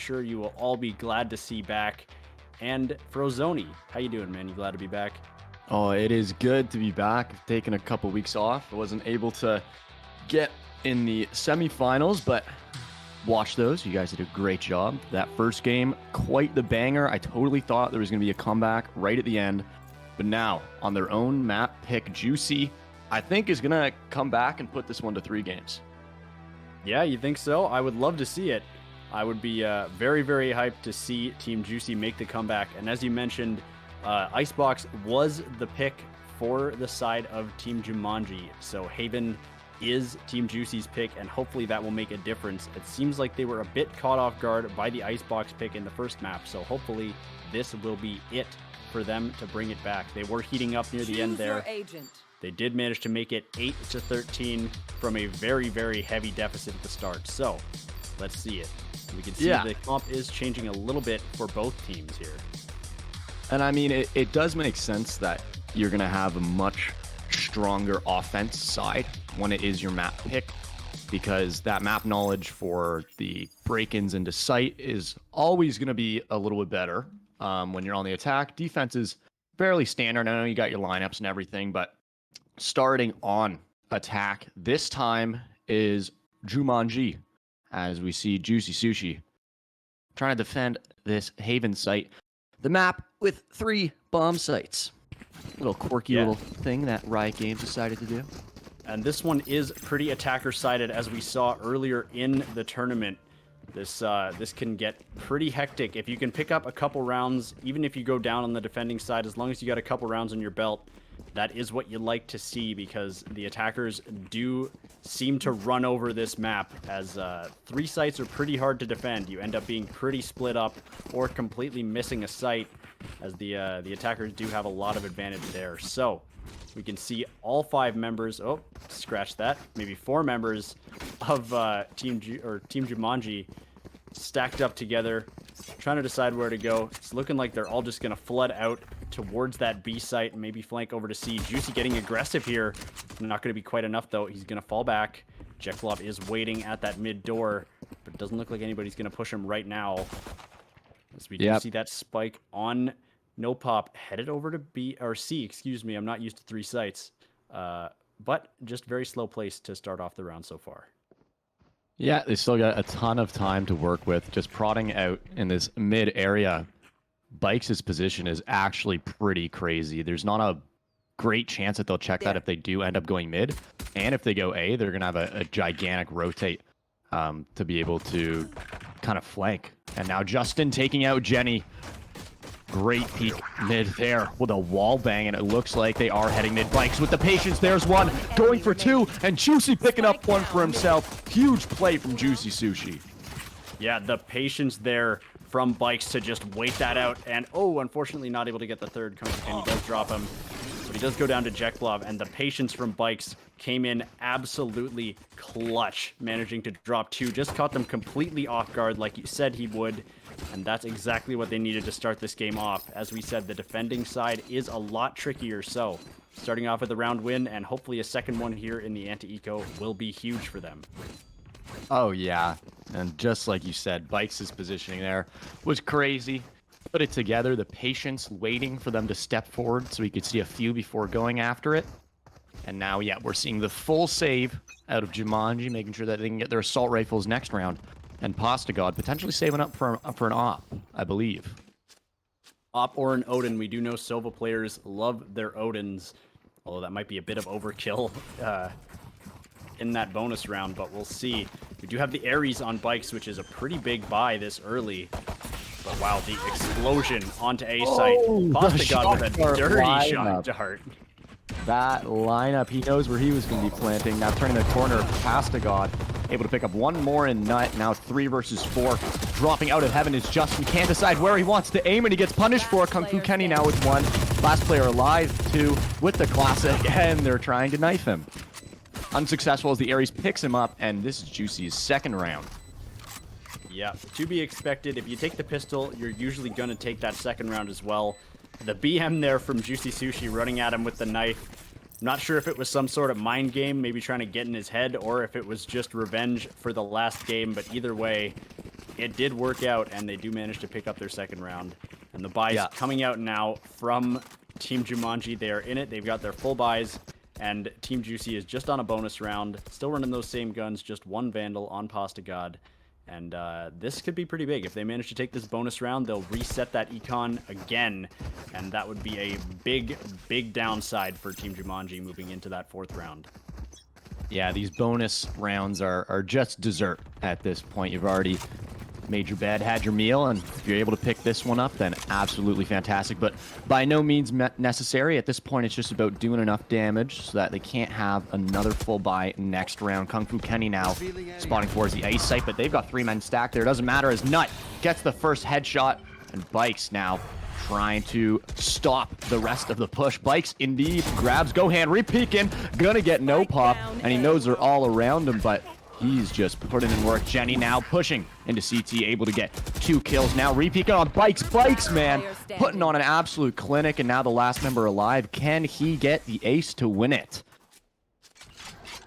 sure you will all be glad to see back. And Frozoni, how you doing, man? You glad to be back? Oh, it is good to be back. I've taken a couple weeks off. I wasn't able to get in the semifinals, but watch those. You guys did a great job. That first game, quite the banger. I totally thought there was going to be a comeback right at the end. But now, on their own map pick, JUI, I think is going to come back and put this one to 3 games. Yeah, you think so? I would love to see it. I would be very, very hyped to see Team JUI make the comeback. And as you mentioned, Icebox was the pick for the side of Team Jumanji. So Haven is Team JUIC's pick, and hopefully that will make a difference. It seems like they were a bit caught off guard by the Icebox pick in the first map, so hopefully this will be it for them to bring it back. They were heating up near the end there. They did manage to make it 8-13 from a very, very heavy deficit at the start. So let's see it. We can see the comp is changing a little bit for both teams here. And I mean, it does make sense that you're going to have a much stronger offense side when it is your map pick, because that map knowledge for the break-ins into site is always going to be a little bit better when you're on the attack. Defense is fairly standard. I know you got your lineups and everything, but starting on attack this time is Jumanji, as we see Juicy Sushi trying to defend this Haven site. The map with 3 bomb sites. Little quirky little thing that Riot Games decided to do. And this one is pretty attacker-sided, as we saw earlier in the tournament. This can get pretty hectic. If you can pick up a couple rounds, even if you go down on the defending side, as long as you got a couple rounds on your belt, that is what you like to see, because the attackers do seem to run over this map, as 3 sites are pretty hard to defend. You end up being pretty split up or completely missing a site, as the attackers do have a lot of advantage there. So we can see all 5 members, oh, scratch that, maybe 4 members of Team Jumanji stacked up together, trying to decide where to go. It's looking like they're all just going to flood out towards that B site and maybe flank over to C. JUI getting aggressive here. Not going to be quite enough, though. He's going to fall back. Jeklov is waiting at that mid door, but it doesn't look like anybody's going to push him right now. As we do see that spike on No Pop headed over to B or C, excuse me. I'm not used to 3 sites, but just very slow place to start off the round so far. Yeah, they still got a ton of time to work with. Just prodding out in this mid area. Bikes' position is actually pretty crazy. There's not a great chance that they'll check that if they do end up going mid. And if they go A, they're going to have a gigantic rotate to be able to kind of flank. And now Justin taking out Jenny. Great peek mid there with a wall bang, and it looks like they are heading mid. Bikes with the patience. There's one going for 2, and JUI picking up 1 for himself. Huge play from Juicy Sushi. Yeah, the patience there from Bikes to just wait that out. And, oh, unfortunately not able to get the third. And he does drop him. But he does go down to Jeklov, and the patience from Bikes came in absolutely clutch, managing to drop 2. Just caught them completely off guard like you said he would. And that's exactly what they needed to start this game off. As we said, the defending side is a lot trickier. So starting off with a round win and hopefully a second one here in the anti-eco will be huge for them. Oh, yeah. And just like you said, Bikes' positioning there was crazy. Put it together, the patience waiting for them to step forward so we could see a few before going after it. And now, yeah, we're seeing the full save out of Jumanji, making sure that they can get their assault rifles next round. And Pasta God potentially saving up for an op, I believe. Op or an Odin. We do know Sova players love their Odins, although that might be a bit of overkill in that bonus round, but we'll see. We do have the Ares on Bikes, which is a pretty big buy this early. But wow, the explosion onto A site. Pasta God with a dirty shot dart. That lineup, he knows where he was going to be planting. Now turning the corner, Pasta God able to pick up 1 more in nut. Now 3 versus 4. Dropping out of heaven is Justin. Can't decide where he wants to aim, and he gets punished for it. Kung Fu Kenny now with 1. Last player alive, 2 with the classic, and they're trying to knife him. Unsuccessful as the Ares picks him up, and this is JUIC's second round. Yeah, to be expected. If you take the pistol, you're usually going to take that second round as well. The BM there from Juicy Sushi running at him with the knife. Not sure if it was some sort of mind game, maybe trying to get in his head, or if it was just revenge for the last game, but either way, it did work out, and they do manage to pick up their second round. And the buys Yeah. coming out now from Team Jumanji. They are in it. They've got their full buys, and Team Juicy is just on a bonus round. Still running those same guns, just one Vandal on Pasta God. And this could be pretty big. If they manage to take this bonus round, they'll reset that econ again. And that would be a big, big downside for Team Jumanji moving into that fourth round. Yeah, these bonus rounds are just dessert at this point. You've already made your bed, had your meal, and if you're able to pick this one up, then absolutely fantastic. But by no means necessary. At this point, it's just about doing enough damage so that they can't have another full buy next round. Kung Fu Kenny now spawning towards the ice site, but they've got 3 men stacked there. It doesn't matter as Nut gets the first headshot, and Bikes now trying to stop the rest of the push. Bikes indeed grabs Gohan, re-peeking, gonna get no pop, and he knows they're all around him, but he's just putting in work. Jenny now pushing into CT, able to get 2 kills now. Re-peeking on Bikes. Bikes, man, putting on an absolute clinic, and now the last member alive. Can he get the ace to win it?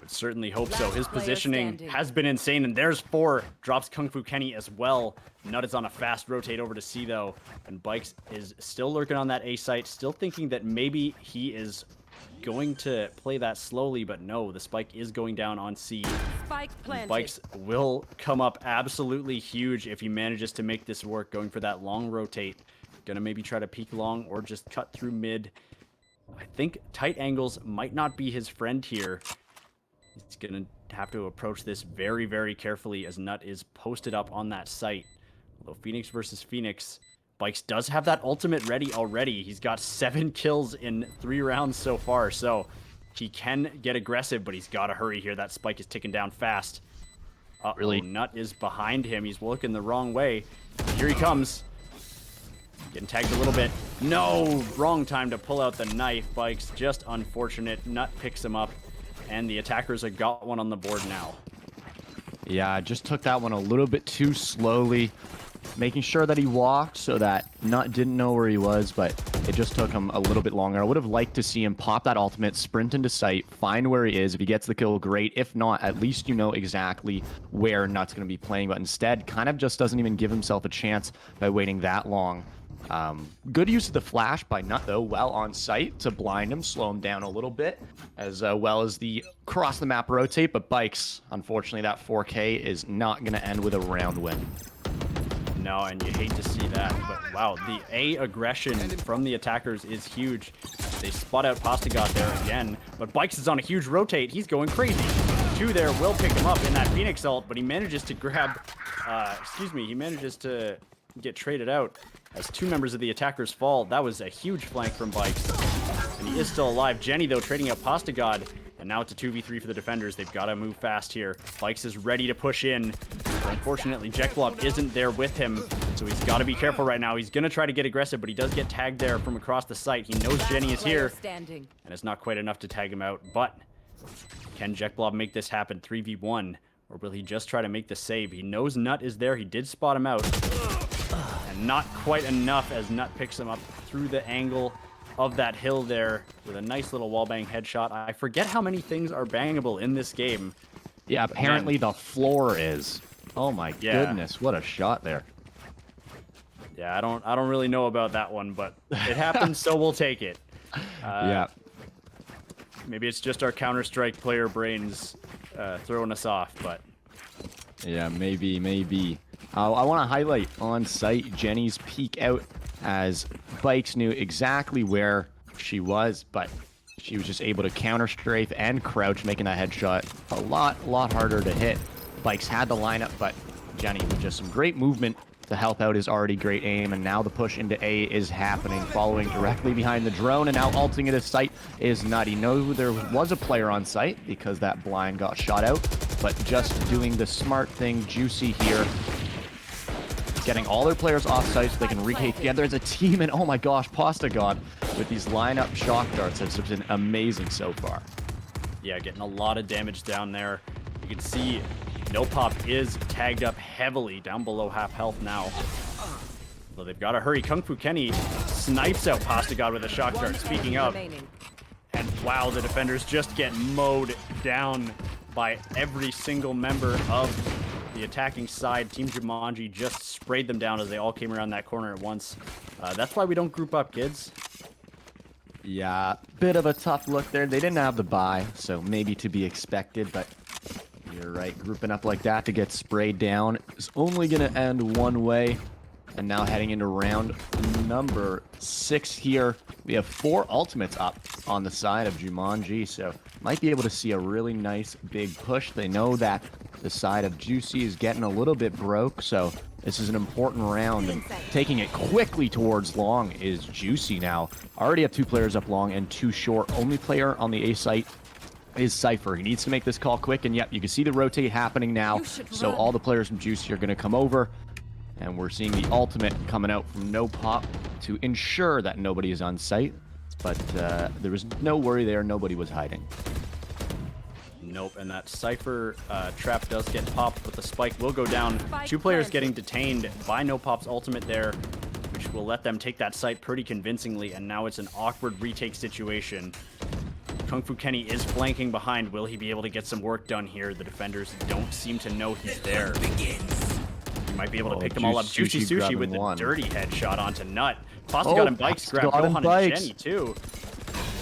Would certainly hope so. His positioning has been insane, and there's 4. Drops Kung Fu Kenny as well. Nut is on a fast rotate over to C, though, and Bikes is still lurking on that A site, still thinking that maybe he is going to play that slowly, but no, the spike is going down on C. Bikes will come up absolutely huge if he manages to make this work, going for that long rotate. Gonna maybe try to peek long or just cut through mid. I think tight angles might not be his friend here. He's gonna have to approach this very, very carefully as Nut is posted up on that site. Although Phoenix versus Phoenix, Bikes does have that ultimate ready already. He's got 7 kills in 3 rounds so far, so he can get aggressive, but he's got to hurry here. That spike is ticking down fast. Really, Nut is behind him. He's looking the wrong way. Here he comes. Getting tagged a little bit. No, wrong time to pull out the knife. Bikes, just unfortunate. Nut picks him up, and the attackers have got one on the board now. Yeah, I just took that one a little bit too slowly, making sure that he walked so that Nut didn't know where he was, but it just took him a little bit longer. I would have liked to see him pop that ultimate, sprint into sight, find where he is. If he gets the kill, great. If not, at least you know exactly where Nut's going to be playing, but instead kind of just doesn't even give himself a chance by waiting that long. Good use of the flash by Nut, though, well on site to blind him, slow him down a little bit, as well as the cross the map rotate, but Bikes, unfortunately, that 4K is not going to end with a round win. No, and you hate to see that, but wow, the A aggression from the attackers is huge. They spot out Pasta God there again, but Bikes is on a huge rotate. He's going crazy. 2 there will pick him up in that Phoenix ult, but he manages to grab, he manages to get traded out as 2 members of the attackers fall. That was a huge flank from Bikes, and he is still alive. Jenny, though, trading out Pasta God, and now it's a 2v3 for the defenders. They've got to move fast here. Bikes is ready to push in. But unfortunately, Jekblob isn't there with him, so he's got to be careful right now. He's going to try to get aggressive, but he does get tagged there from across the site. He knows Jenny is here, and it's not quite enough to tag him out. But can Jekblob make this happen 3v1, or will he just try to make the save? He knows Nut is there. He did spot him out, and not quite enough as Nut picks him up through the angle of that hill there with a nice little wallbang headshot. I forget how many things are bangable in this game. Yeah, apparently the floor is. Oh my goodness, what a shot there. Yeah, I don't really know about that one, but it happened, so we'll take it. Yeah. Maybe it's just our Counter-Strike player brains throwing us off, but yeah, maybe. I want to highlight on site Jenny's peek out, as Bikes knew exactly where she was, but she was just able to counter strafe and crouch, making that headshot a lot harder to hit. Bikes had the lineup, but Jenny with just some great movement to help out his already great aim, and now the push into A is happening, following directly behind the drone, and now ulting at his site is Nut. He knows there was a player on site because that blind got shot out, but just doing the smart thing, Juicy here, getting all their players off site so they can recate together as a team, and oh my gosh, Pasta God with these lineup shock darts has been amazing so far. Yeah, getting a lot of damage down there. You can see No Pop is tagged up heavily, down below half health now. So they've got to hurry. Kung Fu Kenny snipes out Pasta God with a shock dart, speaking of. And wow, the defenders just get mowed down by every single member of the attacking side, Team Jumanji just sprayed them down as they all came around that corner at once. That's why we don't group up, kids. Yeah, bit of a tough look there. They didn't have the buy, so maybe to be expected, but you're right. Grouping up like that to get sprayed down is only going to end one way. And now heading into round number 6 here. We have 4 ultimates up on the side of Jumanji, so might be able to see a really nice big push. They know that the side of Juicy is getting a little bit broke, so this is an important round. And taking it quickly towards long is Juicy now. Already have 2 players up long and 2 short. Only player on the A site is Cypher. He needs to make this call quick, and yep, you can see the rotate happening now. So all the players from Juicy are going to come over. And we're seeing the ultimate coming out from No Pop to ensure that nobody is on site. But there was no worry there. Nobody was hiding. Nope, and that Cypher trap does get popped, but the spike will go down. 2 players getting detained by No Pop's ultimate there, which will let them take that site pretty convincingly. And now it's an awkward retake situation. Kung Fu Kenny is flanking behind. Will he be able to get some work done here? The defenders don't seem to know he's there. Might be able to pick them all up. Juicy Sushi with the dirty headshot onto Nut. Pasta got him bikes, grab Gohan and Jenny too.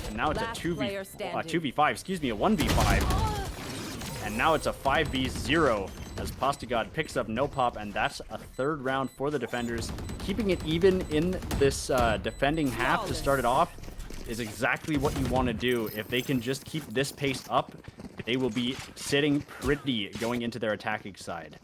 And now it's a 2v5, excuse me, a 1v5. And now it's a 5v0 as Pasta God picks up No Pop, and that's a 3rd round for the defenders. Keeping it even in this defending half to start it off is exactly what you want to do. If they can just keep this pace up, they will be sitting pretty going into their attacking side.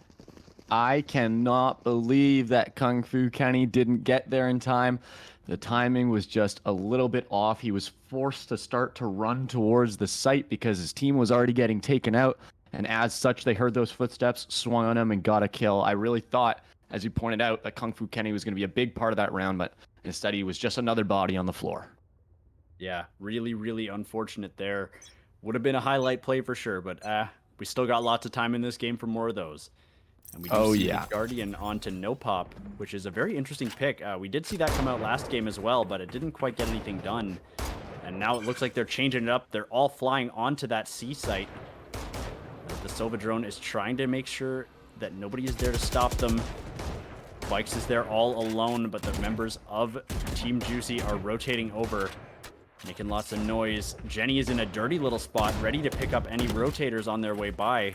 I cannot believe that Kung Fu Kenny didn't get there in time. The timing was just a little bit off. He was forced to start to run towards the site because his team was already getting taken out. And as such, they heard those footsteps, swung on him, and got a kill. I really thought, as you pointed out, that Kung Fu Kenny was going to be a big part of that round, but instead he was just another body on the floor. Yeah, really, really unfortunate there. Would have been a highlight play for sure, but we still got lots of time in this game for more of those. And we do see the Guardian onto No Pop, which is a very interesting pick. We did see that come out last game as well, but it didn't quite get anything done. And now it looks like they're changing it up. They're all flying onto that C site. The Sova drone is trying to make sure that nobody is there to stop them. Bikes is there all alone, but the members of Team Juicy are rotating over, making lots of noise. Jenny is in a dirty little spot, ready to pick up any rotators on their way by.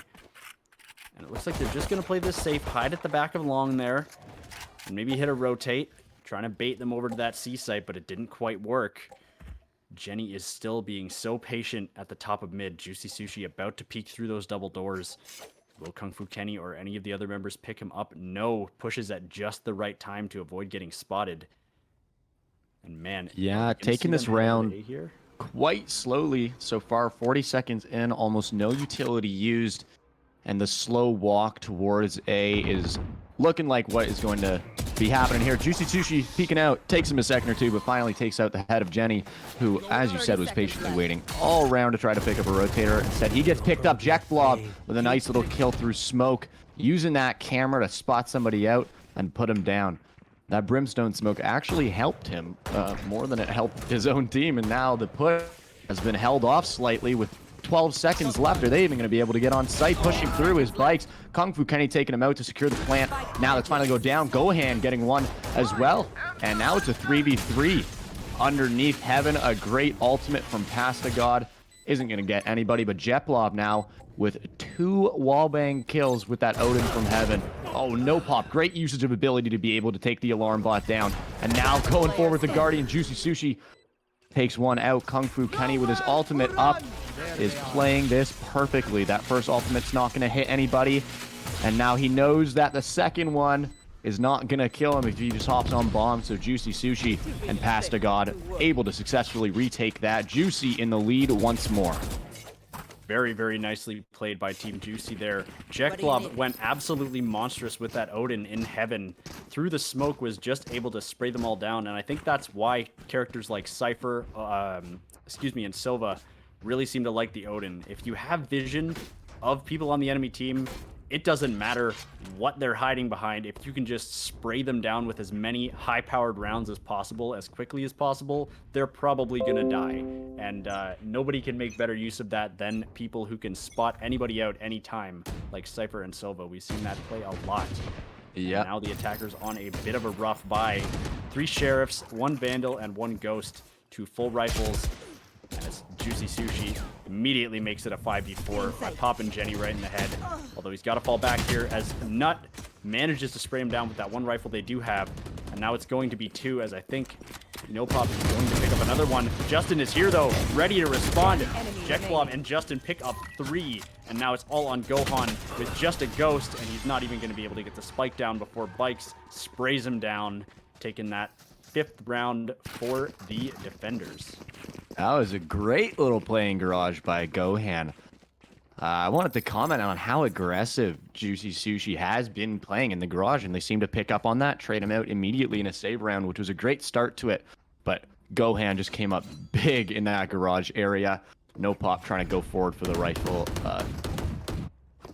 And it looks like they're just going to play this safe, hide at the back of long there, and maybe hit a rotate, trying to bait them over to that C site, but it didn't quite work. Jenny is still being so patient at the top of mid. Juicy Sushi about to peek through those double doors. Will Kung Fu Kenny or any of the other members pick him up? No, pushes at just the right time to avoid getting spotted. And man, yeah, taking this round here quite slowly so far. 40 seconds in, almost no utility used. And the slow walk towards A is looking like what is going to be happening here. Juicy Sushi peeking out, takes him a second or two, but finally takes out the head of Jenny, who, as you said, was patiently waiting all around to try to pick up a rotator. Instead, he gets picked up. Jack Blob with a nice little kill through smoke, using that camera to spot somebody out and put him down. That brimstone smoke actually helped him more than it helped his own team, and now the push has been held off slightly with 12 seconds left. Are they even going to be able to get on site? Pushing through his bikes. Kung Fu Kenny taking him out to secure the plant. Now let's finally go down. Gohan getting one as well. And now it's a 3v3 underneath Heaven. A great ultimate from Pasta God. Isn't going to get anybody but Jetlov now with 2 wallbang kills with that Odin from Heaven. Oh, No Pop. Great usage of ability to be able to take the alarm bot down. And now going forward, the Guardian Juicy Sushi takes one out. Kung Fu Kenny with his ultimate up is playing this perfectly. That first ultimate's not going to hit anybody. And now he knows that the second one is not going to kill him if he just hops on bomb. So Juicy Sushi and Pasta God able to successfully retake that. Juicy in the lead once more. Very, very nicely played by Team Juicy there. Jetlov went absolutely monstrous with that Odin in Heaven. Through the smoke, was just able to spray them all down. And I think that's why characters like Cypher, and Sova really seem to like the Odin. If you have vision of people on the enemy team, it doesn't matter what they're hiding behind. If you can just spray them down with as many high-powered rounds as possible, as quickly as possible, they're probably going to die. And nobody can make better use of that than people who can spot anybody out anytime, like Cypher and Silva. We've seen that play a lot. Yeah. Now the attackers on a bit of a rough buy. 3 Sheriffs, 1 Vandal, and 1 Ghost, 2 full rifles. And it's Juicy Sushi immediately makes it a 5v4 by popping Jenny right in the head. Although he's got to fall back here as Nut manages to spray him down with that 1 rifle they do have. And now it's going to be 2 as I think No Pop is going to pick up another one. Justin is here though, ready to respond. Jekblov and Justin pick up 3. And now it's all on Gohan with just a Ghost. And he's not even going to be able to get the spike down before Bikes sprays him down, taking that 5th round for the defenders. That was a great little play in Garage by Gohan. I wanted to comment on how aggressive Juicy Sushi has been playing in the Garage, and they seem to pick up on that, trade him out immediately in a save round, which was a great start to it. But Gohan just came up big in that Garage area. No Pop trying to go forward for the rifle.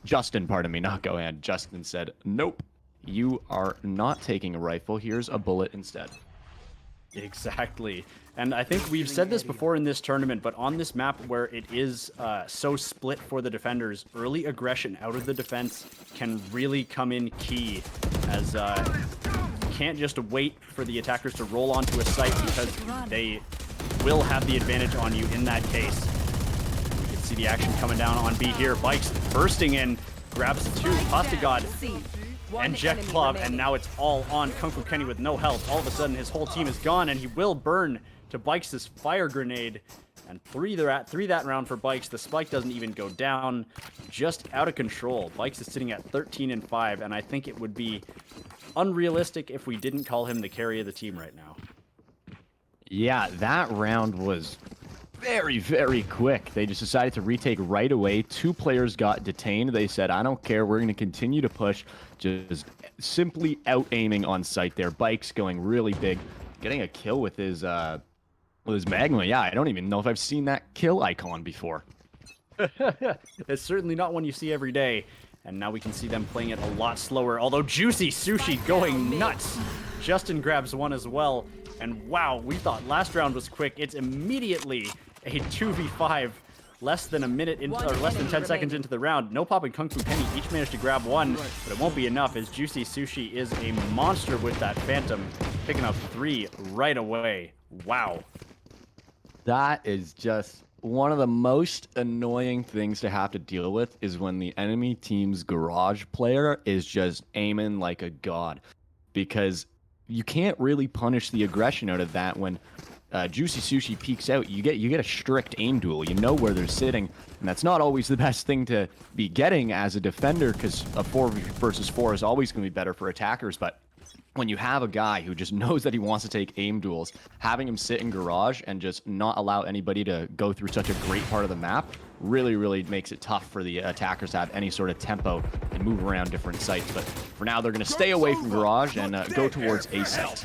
Justin, pardon me, not Gohan. Justin said, nope, you are not taking a rifle. Here's a bullet instead. Exactly. And I think we've said this before in this tournament, but on this map where it is so split for the defenders, early aggression out of the defense can really come in key, as you can't just wait for the attackers to roll onto a site because they will have the advantage on you in that case. You can see the action coming down on B here. Bikes bursting in, grabs 2, Pasta God, and Jekblov, and now it's all on Kung Fu Kenny with no health. All of a sudden, his whole team is gone, and he will burn to Bikes' fire grenade. And 3 that round for Bikes. The spike doesn't even go down. Just out of control. Bikes is sitting at 13 and 5, and I think it would be unrealistic if we didn't call him the carry of the team right now. Yeah, that round was very, very quick. They just decided to retake right away. 2 players got detained. They said, I don't care. We're going to continue to push. Just simply out-aiming on site there. Bikes going really big. Getting a kill with his Magma. Yeah, I don't even know if I've seen that kill icon before. It's certainly not one you see every day. And now we can see them playing it a lot slower. Although Juicy Sushi going nuts. Justin grabs 1 as well. And wow, we thought last round was quick. It's immediately a 2v5, less than a minute in, or less than 10 seconds into the round. No Pop and Kung Fu Kenny each managed to grab 1, but it won't be enough as Juicy Sushi is a monster with that Phantom, picking up 3 right away. Wow. That is just one of the most annoying things to have to deal with is when the enemy team's Garage player is just aiming like a god, because you can't really punish the aggression out of that. When Juicy Sushi peeks out, you get a strict aim duel. You know where they're sitting, and that's not always the best thing to be getting as a defender, because a 4 versus 4 is always going to be better for attackers. But when you have a guy who just knows that he wants to take aim duels, having him sit in Garage and just not allow anybody to go through such a great part of the map really, really makes it tough for the attackers to have any sort of tempo and move around different sites. But for now, they're going to stay away from Garage and go towards A site.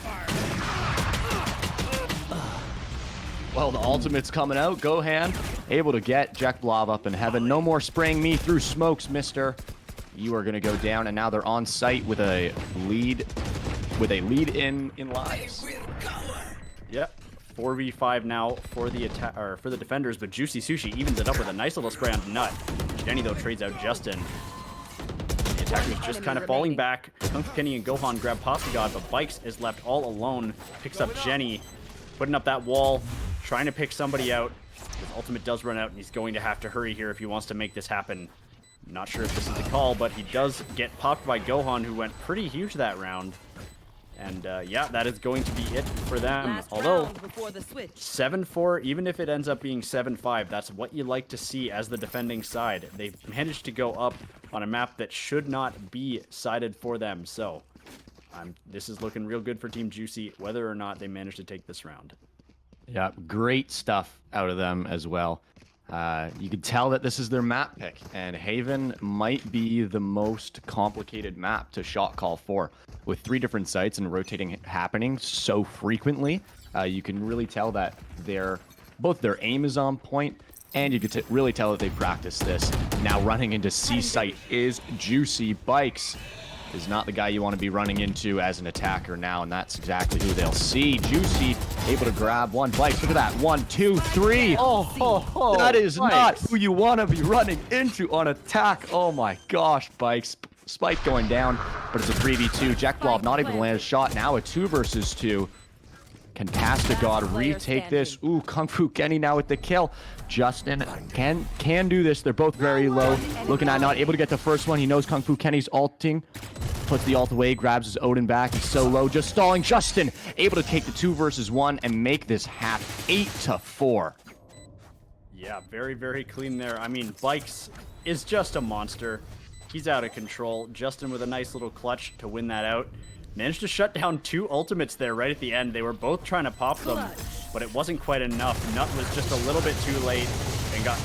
Well, the ultimate's coming out. Gohan able to get Jekblov up in heaven. No more spraying me through smokes, mister. You are going to go down, and now they're on site with a lead in lives. Yep. 4v5 now for the defenders, but Juicy Sushi evens it up with a nice little spray on Nut. Jenny though trades out Justin. The attackers just kind of falling back. Kung Fu Kenny and Gohan grab Pasta God, but Bikes is left all alone. Picks up Jenny, putting up that wall, trying to pick somebody out. His ultimate does run out, and he's going to have to hurry here if he wants to make this happen. Not sure if this is the call, but he does get popped by Gohan, who went pretty huge that round. And yeah, that is going to be it for them. Although 7-4, even if it ends up being 7-5, that's what you like to see as the defending side. They've managed to go up on a map that should not be sided for them. So this is looking real good for Team Juicy, whether or not they manage to take this round. Yeah, great stuff out of them as well. You can tell that this is their map pick, and Haven might be the most complicated map to shot call for. With 3 different sites and rotating happening so frequently, you can really tell that both their aim is on point, And you could really tell that they practiced this. Now running into C site is Juicy. Bikes is not the guy you want to be running into as an attacker now, and that's exactly who they'll see. Juicy able to grab one. Bikes, look at that. 1, 2, 3. Oh, that is not who you want to be running into on attack. Oh my gosh, Bikes. Spike going down, but it's a 3v2. Jackblob not able to land a shot. Now a 2 versus 2. Can Castigod retake this? Ooh, Kung Fu Kenny now with the kill. Justin can do this. They're both very low. Looking at not able to get the first one. He knows Kung Fu Kenny's ulting. Puts the ult away, grabs his Odin back. He's so low, just stalling. Justin able to take the 2 versus 1 and make this half 8-4. Yeah, very, very clean there. I mean, Bikes is just a monster. He's out of control. Justin with a nice little clutch to win that out. Managed to shut down 2 ultimates there right at the end. They were both trying to pop them, but it wasn't quite enough. Nut was just a little bit too late and got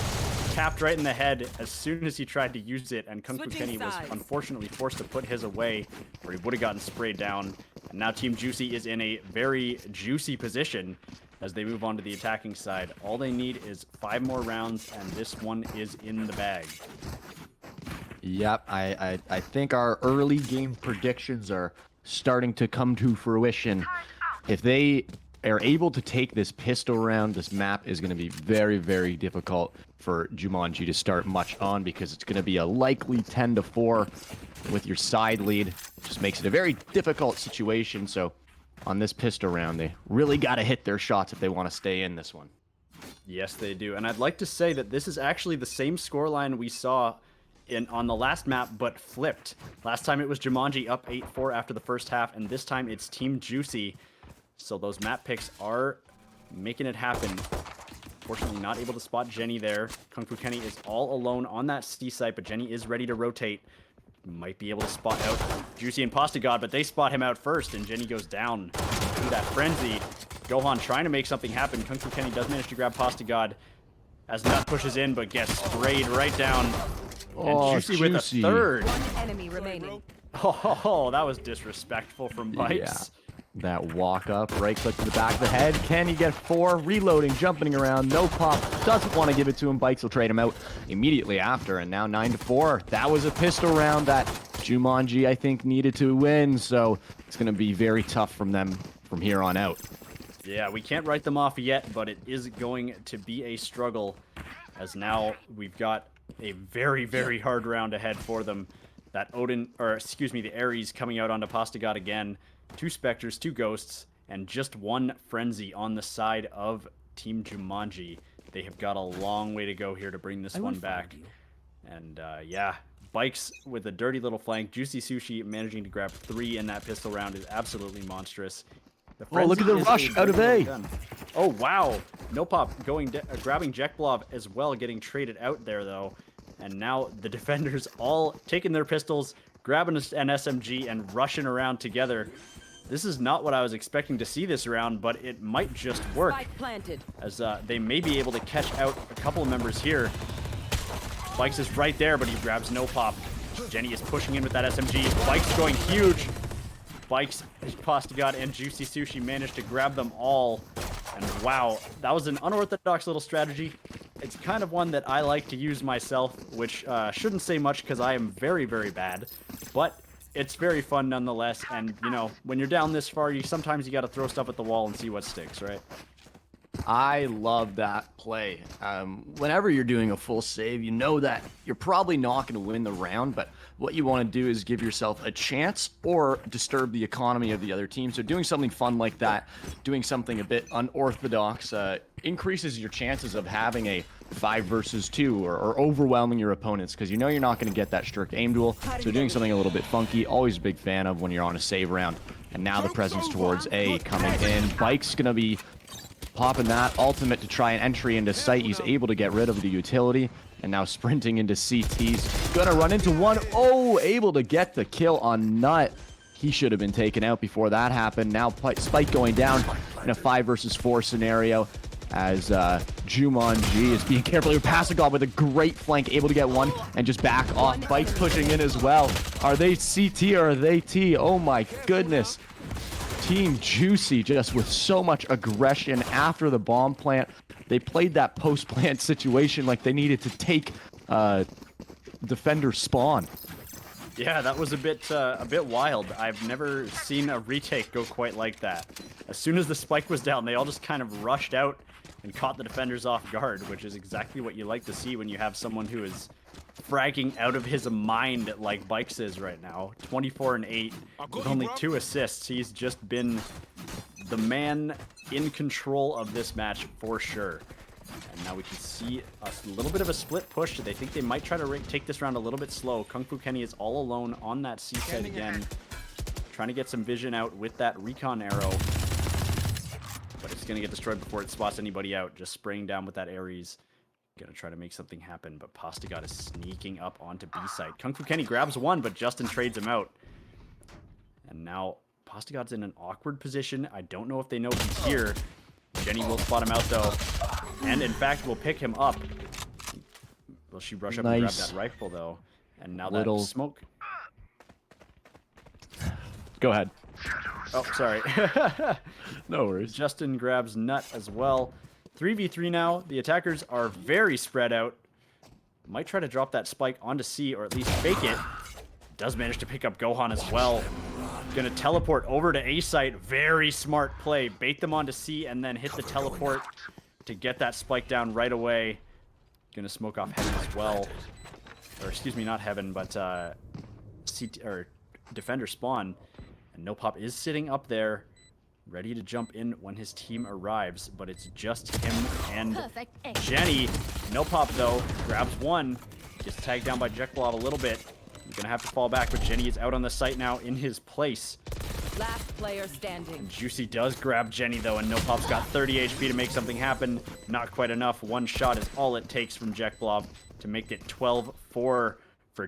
tapped right in the head as soon as he tried to use it, and Kung Fu Kenny was unfortunately forced to put his away, or he would have gotten sprayed down. And now Team Juicy is in a very juicy position as they move on to the attacking side. All they need is 5 more rounds, and this one is in the bag. Yep, I think our early game predictions are starting to come to fruition. If they are able to take this pistol round, this map is going to be very, very difficult for Jumanji to start much on, because it's going to be a likely 10-4 with your side lead. Just makes it a very difficult situation. So on this pistol round, they really got to hit their shots if they want to stay in this one. Yes, they do. And I'd like to say that this is actually the same scoreline we saw on the last map, but flipped. Last time it was Jumanji up 8-4 after the first half, and this time it's Team Juicy. So those map picks are making it happen. Fortunately, not able to spot Jenny there. Kung Fu Kenny is all alone on that C site, but Jenny is ready to rotate. Might be able to spot out Juicy and Pasta God, but they spot him out first, and Jenny goes down through that frenzy. Gohan trying to make something happen. Kung Fu Kenny does manage to grab Pasta God as Nut pushes in, but gets sprayed right down. And Juicy with a 3rd. 1 enemy remaining. Oh, that was disrespectful from Bikes. Yeah. That walk up, right click to the back of the head. Can he get 4? Reloading, jumping around, no pop. Doesn't want to give it to him. Bikes will trade him out immediately after, and now 9-4. That was a pistol round that Jumanji, I think, needed to win, so it's going to be very tough from them from here on out. Yeah, we can't write them off yet, but it is going to be a struggle, as now we've got a very, very hard round ahead for them. That Odin, or excuse me, the Ares coming out onto Pasta God again. 2 Spectres, 2 Ghosts, and just 1 Frenzy on the side of Team Jumanji. They have got a long way to go here to bring this one back. And yeah, Bikes with a dirty little flank. Juicy Sushi managing to grab 3 in that pistol round is absolutely monstrous. Oh, look at the rush out of A. Oh, wow. No pop grabbing Jackblob as well, getting traded out there, though. And now the defenders all taking their pistols, grabbing an SMG, and rushing around together. This is not what I was expecting to see this round, but it might just work, as they may be able to catch out a couple of members here. Bikes is right there, but he grabs no pop. Jenny is pushing in with that SMG. Bikes going huge. Bikes, Pasta God, and Juicy Sushi managed to grab them all. And wow, that was an unorthodox little strategy. It's kind of one that I like to use myself, which shouldn't say much because I am very, very bad. But it's very fun nonetheless. And, you know, when you're down this far, sometimes you got to throw stuff at the wall and see what sticks, right? I love that play. Whenever you're doing a full save, you know that you're probably not going to win the round, but what you want to do is give yourself a chance or disturb the economy of the other team. So doing something fun like that, doing something a bit unorthodox, increases your chances of having a 5 versus 2 or overwhelming your opponents, because you know you're not going to get that strict aim duel. So doing something a little bit funky, always a big fan of when you're on a save round. And now the presence towards A coming in. Bike's going to be popping that ultimate to try an entry into sight. He's able to get rid of the utility, and now sprinting into CT's gonna run into one. Oh, able to get the kill on Nut. He should have been taken out before that happened. Now Spike going down in a 5 versus 4 scenario, as Jumanji is being carefully passing off with a great flank, able to get one and just back off. Bike's pushing in as well. Are they CT or are they T? Oh my goodness. Team Juicy just with so much aggression after the bomb plant. they played that post-plant situation like they needed to take defender spawn. Yeah, that was a bit wild. I've never seen a retake go quite like that. As soon as the spike was down, they all just kind of rushed out and caught the defenders off guard, which is exactly what you like to see when you have someone who is fragging out of his mind like Bikes is right now. 24-8 with only 2 assists. He's just been the man in control of this match for sure. And now we can see a little bit of a split push. They think they might try to take this round a little bit slow. Kung Fu Kenny is all alone on that C side again. Trying to get some vision out with that recon arrow. But it's going to get destroyed before it spots anybody out. Just spraying down with that Ares. Going to try to make something happen. But Pastagot is sneaking up onto B side. Kung Fu Kenny grabs one, but Justin trades him out. And now Pastagot's in an awkward position. I don't know if they know he's here. Jenny will spot him out though. And in fact, will pick him up. Will she rush up and grab that rifle though? And now that smoke. Go ahead. Oh, sorry. No worries. Justin grabs Nut as well. 3v3 now. The attackers are very spread out. Might try to drop that spike onto C or at least fake it. Does manage to pick up Gohan as well. Gonna teleport over to A site. Very smart play. Bait them onto C and then hit the teleport to get that spike down right away. Gonna smoke off Heaven as well. Or excuse me, not Heaven, but Defender spawn. And No Pop is sitting up there, ready to jump in when his team arrives. But it's just him and Jenny. No Pop though grabs one. Gets tagged down by Jekyll a little bit. He's gonna have to fall back, but Jenny is out on the site now in his place. Last player standing. And Juicy does grab Jenny though, and No Pop's got 30 HP to make something happen. Not quite enough. One shot is all it takes from Jekyll to make it 12-4 for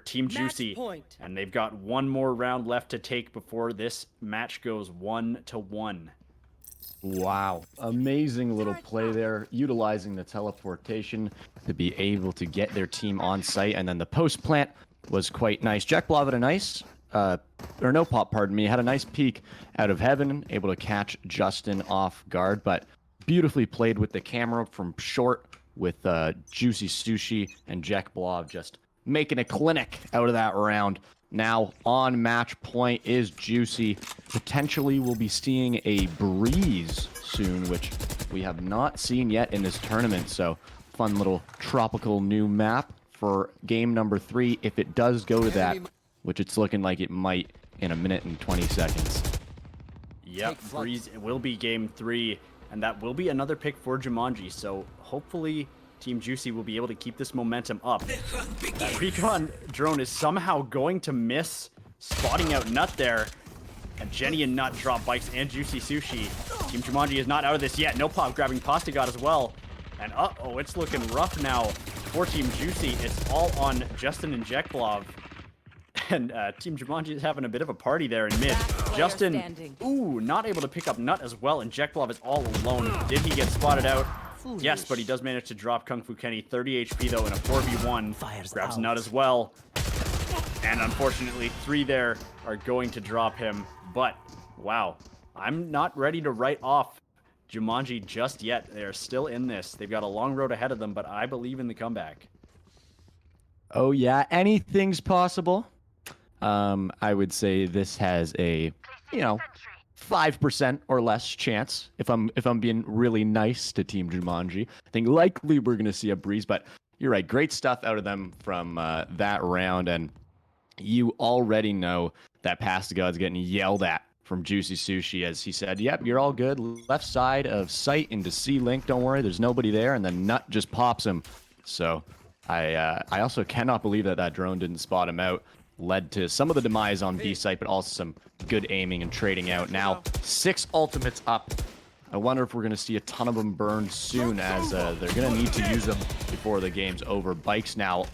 Team Juicy. And they've got one more round left to take before this match goes 1-1. Wow. Amazing little play there, utilizing the teleportation to be able to get their team on site, and then the post plant was quite nice. Jekyll had a nice, or No Pop, pardon me, had a nice peek out of Heaven, able to catch Justin off guard, but beautifully played with the camera from short with Juicy Sushi and Jekyll just making a clinic out of that round. Now on match point is Juicy. Potentially we'll be seeing a breeze soon, which we have not seen yet in this tournament. So fun little tropical new map for game number 3 if it does go to that, which it's looking like it might in a minute and 20 seconds. Yep, breeze will be game 3, and that will be another pick for Jumanji. So hopefully Team Juicy will be able to keep this momentum up. That recon drone is somehow going to miss spotting out Nut there. And Jenny and Nut drop Bikes and Juicy Sushi. Team Jumanji is not out of this yet. No Pop grabbing Pastagot as well. And uh-oh, it's looking rough now for Team Juicy. It's all on Justin and Jekyll. And Team Jumanji is having a bit of a party there in mid. Justin, ooh, not able to pick up Nut as well. And Jekyll is all alone. Did he get spotted out? Yes, but he does manage to drop Kung Fu Kenny. 30 HP though in a 4v1. Grabs Nut as well. And unfortunately, 3 there are going to drop him. But, wow, I'm not ready to write off Jumanji just yet. They're still in this. They've got a long road ahead of them, but I believe in the comeback. Oh yeah, anything's possible. I would say this has a, 5% or less chance if I'm being really nice to Team Jumanji. I think likely we're gonna see a breeze, but you're right. Great stuff out of them from that round, and you already know that Pastagot's getting yelled at from Juicy Sushi as he said, "Yep, you're all good. Left side of sight into C link. Don't worry, there's nobody there." And then Nut just pops him. So I also cannot believe that drone didn't spot him out. Led to some of the demise on B site, but also some good aiming and trading out. Now 6 ultimates up. I wonder if we're going to see a ton of them burned soon, as they're going to need to use them before the game's over. Bikes now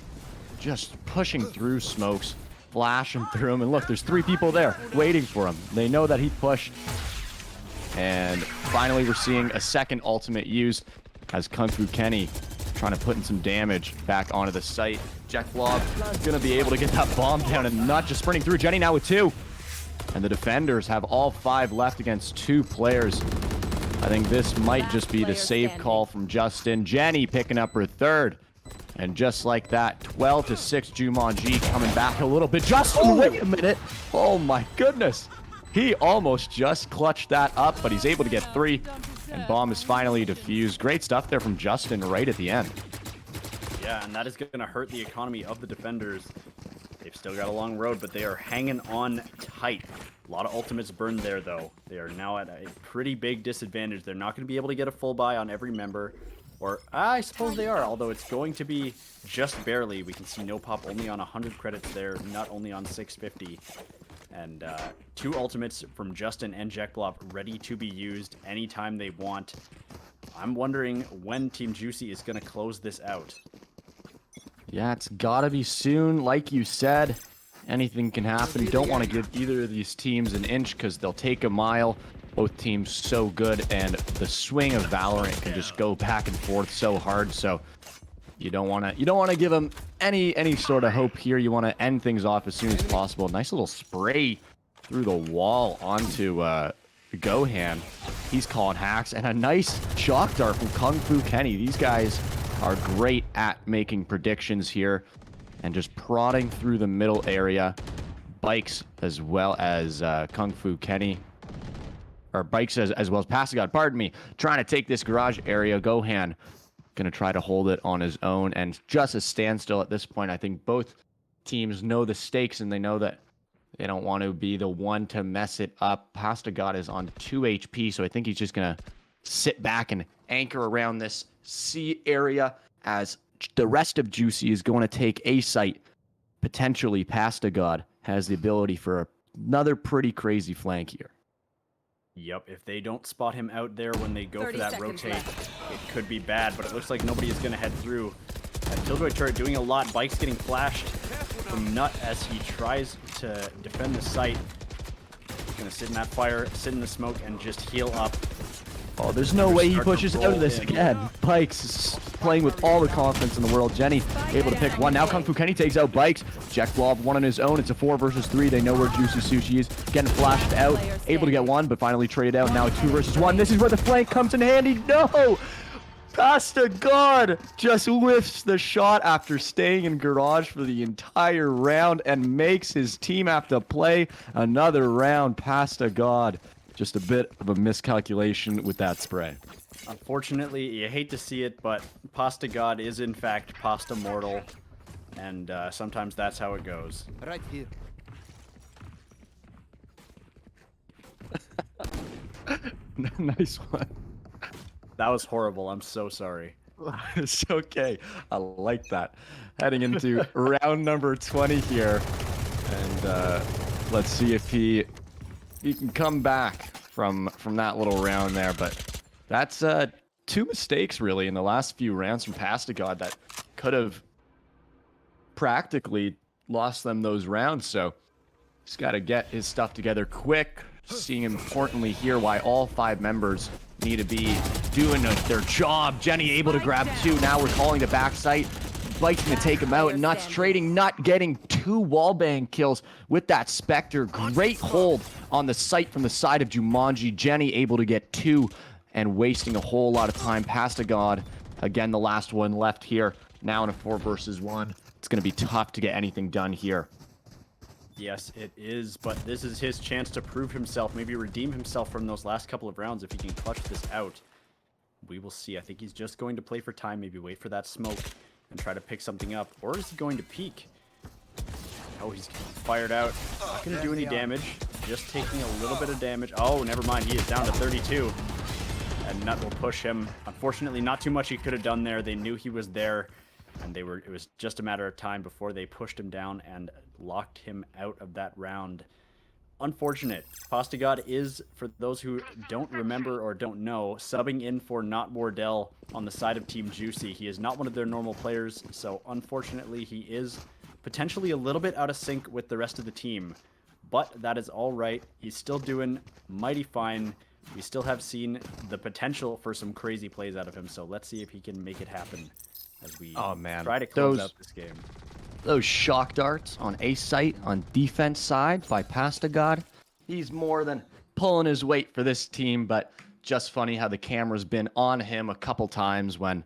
just pushing through smokes, flashing through them. And look, there's 3 people there waiting for him. They know that he pushed. And finally, we're seeing a second ultimate used as Kung Fu Kenny trying to put in some damage back onto the site. Jekyll gonna be able to get that bomb down, and Not just sprinting through. Jenny now with 2. And the defenders have all 5 left against 2 players. I think this might just be the Player save standing. call from Justin. Jenny picking up her third. And just like that, 12-6 JMJ coming back a little bit. Justin, wait a minute. Oh my goodness. He almost just clutched that up, but he's able to get 3. And bomb is finally defused. Great stuff there from Justin right at the end. Yeah, and that is going to hurt the economy of the defenders. They've still got a long road, but they are hanging on tight. A lot of ultimates burned there, though. They are now at a pretty big disadvantage. They're not going to be able to get a full buy on every member. Or, I suppose they are, although it's going to be just barely. We can see no pop only on 100 credits there, not only on 650. And 2 ultimates from Justin and Jekblov ready to be used anytime they want. I'm wondering when Team Juicy is going to close this out. Yeah, it's gotta be soon. Like you said, anything can happen. Don't want to give either of these teams an inch because they'll take a mile. Both teams so good, and the swing of Valorant can just go back and forth so hard. So you don't want to give them any sort of hope here. You want to end things off as soon as possible. Nice little spray through the wall onto Gohan. He's calling hacks, and a nice shock dart from Kung Fu Kenny. These guys are great at making predictions here and just prodding through the middle area. Bikes as well as Kung Fu Kenny. Or Bikes as well as Passagod, pardon me, trying to take this garage area. Gohan going to try to hold it on his own, and just a standstill at this point. I think both teams know the stakes, and they know that they don't want to be the one to mess it up. Passagod is on 2 HP, so I think he's just going to sit back and anchor around this C area as the rest of Juicy is going to take A site. Potentially, Passagod has the ability for another pretty crazy flank here. Yep, if they don't spot him out there when they go for 30 that seconds rotate, left. it could be bad, but it looks like nobody is going to head through. Killjoy turret doing a lot. Bike's getting flashed from Nut as he tries to defend the site. He's going to sit in that fire, sit in the smoke, and just heal up. Oh, there's no way he Start to pushes out roll of this in. again. Bikes is playing with all the confidence in the world. Jenny able to pick one. Now Kung Fu Kenny takes out Bikes. Jekblov one on his own. It's a 4 versus 3. They know where Juicy Sushi is. Getting flashed out. Able to get one, but finally traded out. Now a 2 versus 1. This is where the flank comes in handy. No! Passagod just whiffs the shot after staying in garage for the entire round and makes his team have to play another round. Passagod. Just a bit of a miscalculation with that spray. Unfortunately, you hate to see it, but Pasta God is in fact Pasta Mortal, and sometimes that's how it goes. Right here. Nice one. That was horrible. I'm so sorry. It's okay. I like that. Heading into round number 20 here. And let's see if he can come back from that little round there. But that's 2 mistakes really in the last few rounds from Passagod that could have practically lost them those rounds. So he's got to get his stuff together quick. Seeing importantly here why all 5 members need to be doing their job. Jenny able to grab 2. Now we're calling the backside. Bike's gonna take him out. Nuts trading, Nut getting 2 wallbang kills with that Spectre. Great hold on the site from the side of Jumanji. Jenny able to get 2 and wasting a whole lot of time. Passagod, again, the last one left here. Now in a 4 versus 1. It's gonna be tough to get anything done here. Yes, it is, but this is his chance to prove himself, maybe redeem himself from those last couple of rounds if he can clutch this out. We will see. I think he's just going to play for time, maybe wait for that smoke and try to pick something up. Or is he going to peek? Oh, he's fired out. Not going to do any damage. Just taking a little bit of damage. Oh, never mind. He is down to 32. And Nut will push him. Unfortunately, not too much he could have done there. They knew he was there. And it was just a matter of time before they pushed him down and locked him out of that round. Unfortunate. Pastagod is, for those who don't remember or don't know, subbing in for Not Wardell on the side of Team Juicy. He is not one of their normal players, so unfortunately he is potentially a little bit out of sync with the rest of the team. But that is all right. He's still doing mighty fine. We still have seen the potential for some crazy plays out of him, so let's see if he can make it happen as we try to close out this game. Those shock darts on A site on defense side by Pastagod. He's more than pulling his weight for this team, but just funny how the camera's been on him a couple times when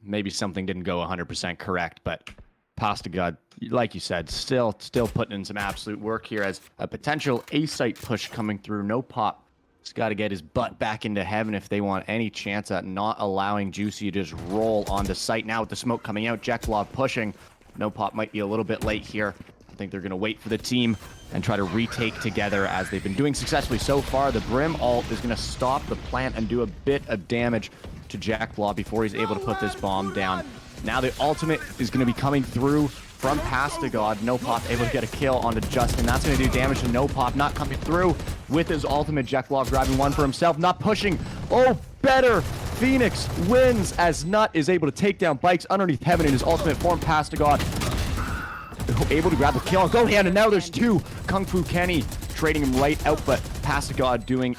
maybe something didn't go 100% correct, but Pasta God, like you said, still putting in some absolute work here as a potential A-site push coming through. No pop. He's got to get his butt back into heaven if they want any chance at not allowing Juicy to just roll onto site. Now with the smoke coming out, Jekblog pushing. No pop might be a little bit late here. I think they're going to wait for the team and try to retake together as they've been doing successfully so far. The Brim ult is going to stop the plant and do a bit of damage to Jekblog before he's able to put this bomb down. Now the ultimate is going to be coming through from Pasta God. No Pop able to get a kill onto Justin. That's going to do damage to No Pop, not coming through with his ultimate. Jekblog grabbing one for himself, not pushing. Oh, better. Phoenix wins as Nut is able to take down Bikes underneath heaven in his ultimate form. Pasta God able to grab the kill on Gohan, and now there's two. Kung Fu Kenny trading him right out, but Pasta God doing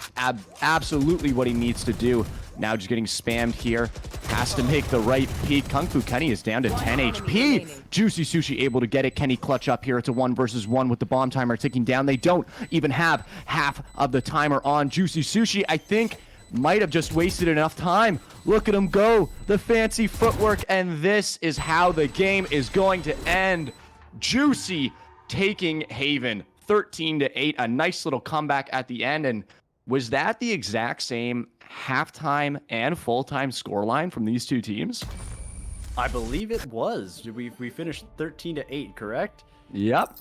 absolutely what he needs to do. Now just getting spammed here. Has to make the right peek. Kung Fu Kenny is down to 10 HP. Juicy Sushi able to get it. Kenny clutch up here. It's a 1 versus 1 with the bomb timer ticking down. They don't even have half of the timer on. Juicy Sushi, I think, might have just wasted enough time. Look at him go. The fancy footwork. And this is how the game is going to end. Juicy taking Haven 13-8. A nice little comeback at the end. And was that the exact same halftime and full-time scoreline from these two teams? I believe it was. We finished 13-8, correct? Yep.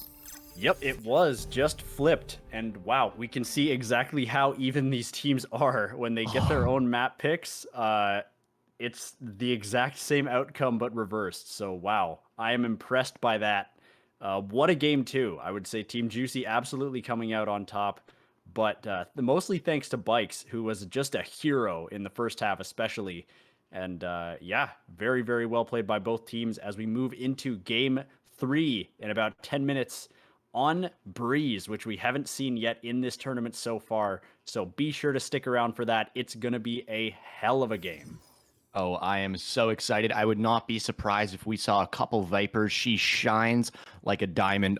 Yep, it was just flipped. And wow, we can see exactly how even these teams are when they get their own map picks. It's the exact same outcome but reversed. So wow, I am impressed by that. What a game too. I would say Team Juicy absolutely coming out on top. But mostly thanks to Bikes, who was just a hero in the first half especially. And yeah, very, very well played by both teams as we move into Game 3 in about 10 minutes on Breeze, which we haven't seen yet in this tournament so far. So be sure to stick around for that. It's going to be a hell of a game. Oh, I am so excited. I would not be surprised if we saw a couple Vipers. She shines like a diamond